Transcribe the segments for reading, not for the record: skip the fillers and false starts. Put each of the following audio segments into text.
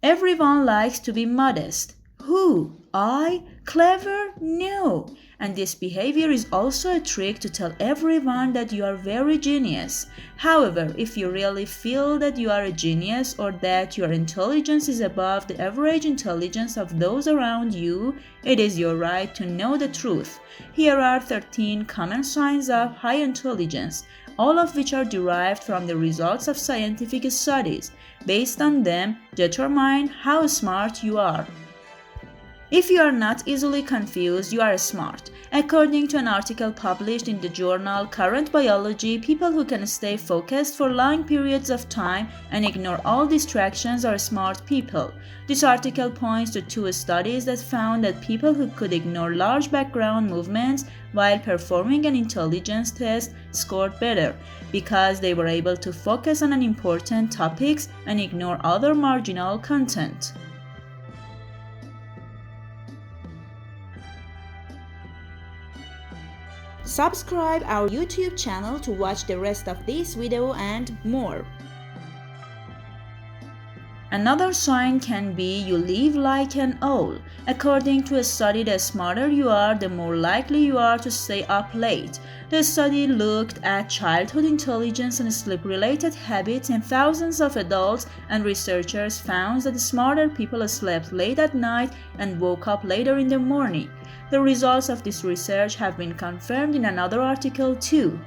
Everyone likes to be modest. Who? I? Clever? No. And this behavior is also a trick to tell everyone that you are very genius. However, if you really feel that you are a genius or that your intelligence is above the average intelligence of those around you, it is your right to know the truth. Here are 13 common signs of high intelligence, all of which are derived from the results of scientific studies. Based on them, determine how smart you are. If you are not easily confused, you are smart. According to an article published in the journal Current Biology, people who can stay focused for long periods of time and ignore all distractions are smart people. This article points to 2 studies that found that people who could ignore large background movements while performing an intelligence test scored better because they were able to focus on important topics and ignore other marginal content. Subscribe our YouTube channel to watch the rest of this video and more. Another sign can be you live like an owl. According to a study, the smarter you are, the more likely you are to stay up late. The study looked at childhood intelligence and sleep-related habits in thousands of adults, and researchers found that smarter people slept late at night and woke up later in the morning. The results of this research have been confirmed in another article too.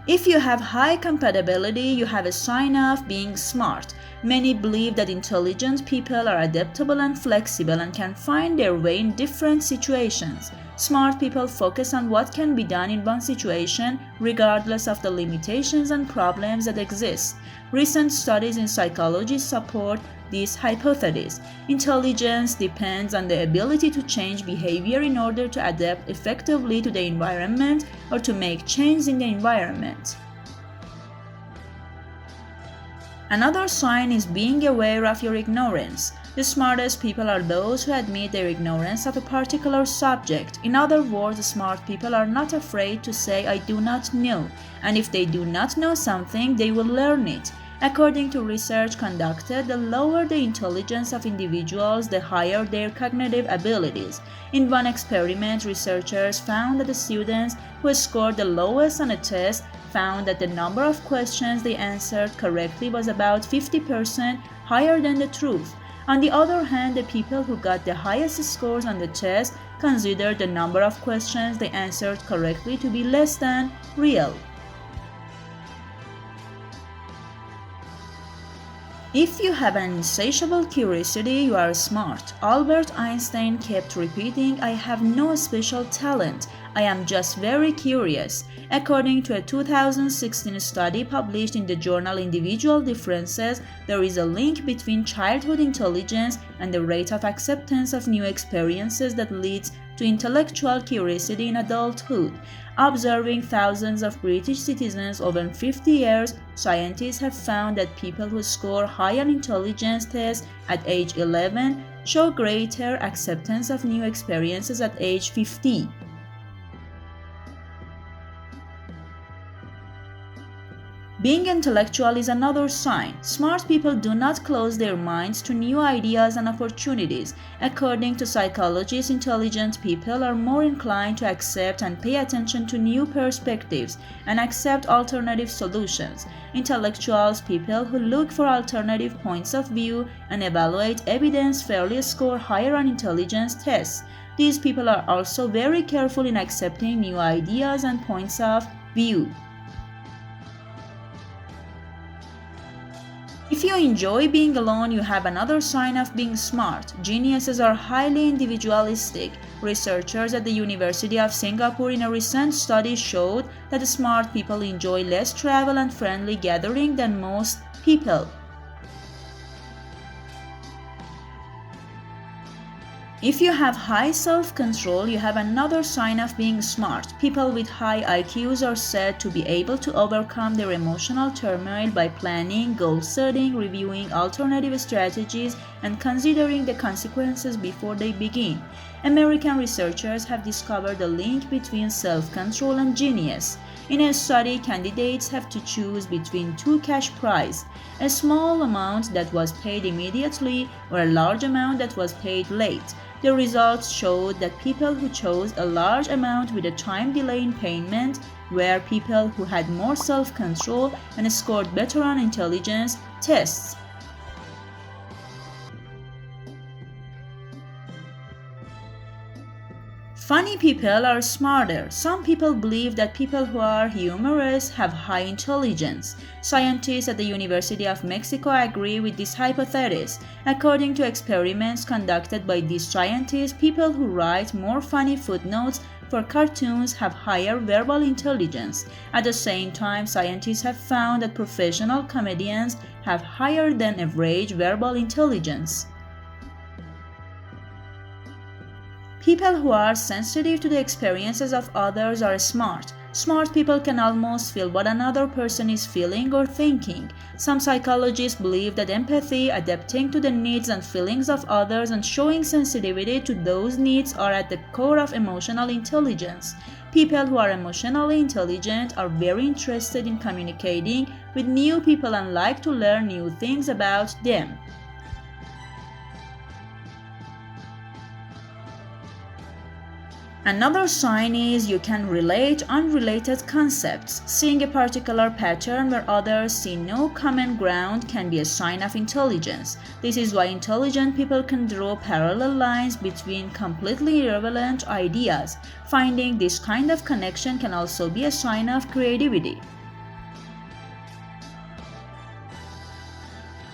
If you have high compatibility, you have a sign of being smart. Many believe that intelligent people are adaptable and flexible and can find their way in different situations. Smart people focus on what can be done in one situation, regardless of the limitations and problems that exist. Recent studies in psychology support this hypothesis. Intelligence depends on the ability to change behavior in order to adapt effectively to the environment or to make change in the environment. Another sign is being aware of your ignorance. The smartest people are those who admit their ignorance of a particular subject. In other words, smart people are not afraid to say, "I do not know," and if they do not know something, they will learn it. According to research conducted, the lower the intelligence of individuals, the higher their cognitive abilities. In one experiment, researchers found that the students who scored the lowest on a test found that the number of questions they answered correctly was about 50% higher than the truth. On the other hand, the people who got the highest scores on the test considered the number of questions they answered correctly to be less than real. If you have an insatiable curiosity, you are smart. Albert Einstein kept repeating, "I have no special talent. I am just very curious." According to a 2016 study published in the journal Individual Differences, there is a link between childhood intelligence and the rate of acceptance of new experiences that leads to intellectual curiosity in adulthood. Observing thousands of British citizens over 50 years, scientists have found that people who score high on intelligence tests at age 11 show greater acceptance of new experiences at age 50. Being intellectual is another sign. Smart people do not close their minds to new ideas and opportunities. According to psychologists, intelligent people are more inclined to accept and pay attention to new perspectives and accept alternative solutions. Intellectuals, people who look for alternative points of view and evaluate evidence fairly score higher on intelligence tests. These people are also very careful in accepting new ideas and points of view. If you enjoy being alone, you have another sign of being smart. Geniuses are highly individualistic. Researchers at the University of Singapore in a recent study showed that smart people enjoy less travel and friendly gathering than most people. If you have high self-control, you have another sign of being smart. People with high IQs are said to be able to overcome their emotional turmoil by planning, goal setting, reviewing alternative strategies, and considering the consequences before they begin. American researchers have discovered a link between self-control and genius. In a study, candidates have to choose between two cash prizes, a small amount that was paid immediately or a large amount that was paid late. The results showed that people who chose a large amount with a time delay in payment were people who had more self-control and scored better on intelligence tests. Funny people are smarter. Some people believe that people who are humorous have high intelligence. Scientists at the University of Mexico agree with this hypothesis. According to experiments conducted by these scientists, people who write more funny footnotes for cartoons have higher verbal intelligence. At the same time, scientists have found that professional comedians have higher than average verbal intelligence. People who are sensitive to the experiences of others are smart. Smart people can almost feel what another person is feeling or thinking. Some psychologists believe that empathy, adapting to the needs and feelings of others, and showing sensitivity to those needs are at the core of emotional intelligence. People who are emotionally intelligent are very interested in communicating with new people and like to learn new things about them. Another sign is you can relate unrelated concepts. Seeing a particular pattern where others see no common ground can be a sign of intelligence. This is why intelligent people can draw parallel lines between completely irrelevant ideas. Finding this kind of connection can also be a sign of creativity.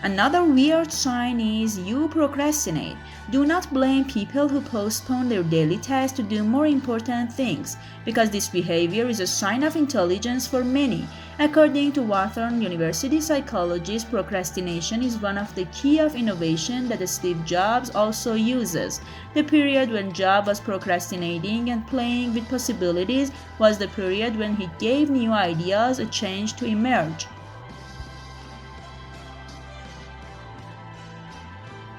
Another weird sign is you procrastinate. Do not blame people who postpone their daily tasks to do more important things, because this behavior is a sign of intelligence for many. According to Wharton University psychologist, procrastination is one of the key of innovation that Steve Jobs also uses. The period when Jobs was procrastinating and playing with possibilities was the period when he gave new ideas a chance to emerge.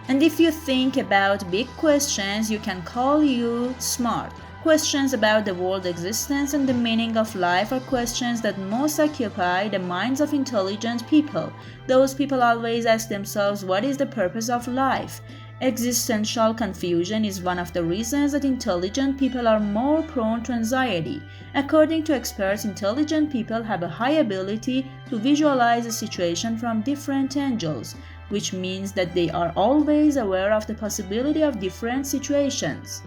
And if you think about big questions, you can call you smart. Questions about the world's existence and the meaning of life are questions that most occupy the minds of intelligent people. Those people always ask themselves, what is the purpose of life? Existential confusion is one of the reasons that intelligent people are more prone to anxiety. According to experts, intelligent people have a high ability to visualize a situation from different angles, which means that they are always aware of the possibility of different situations.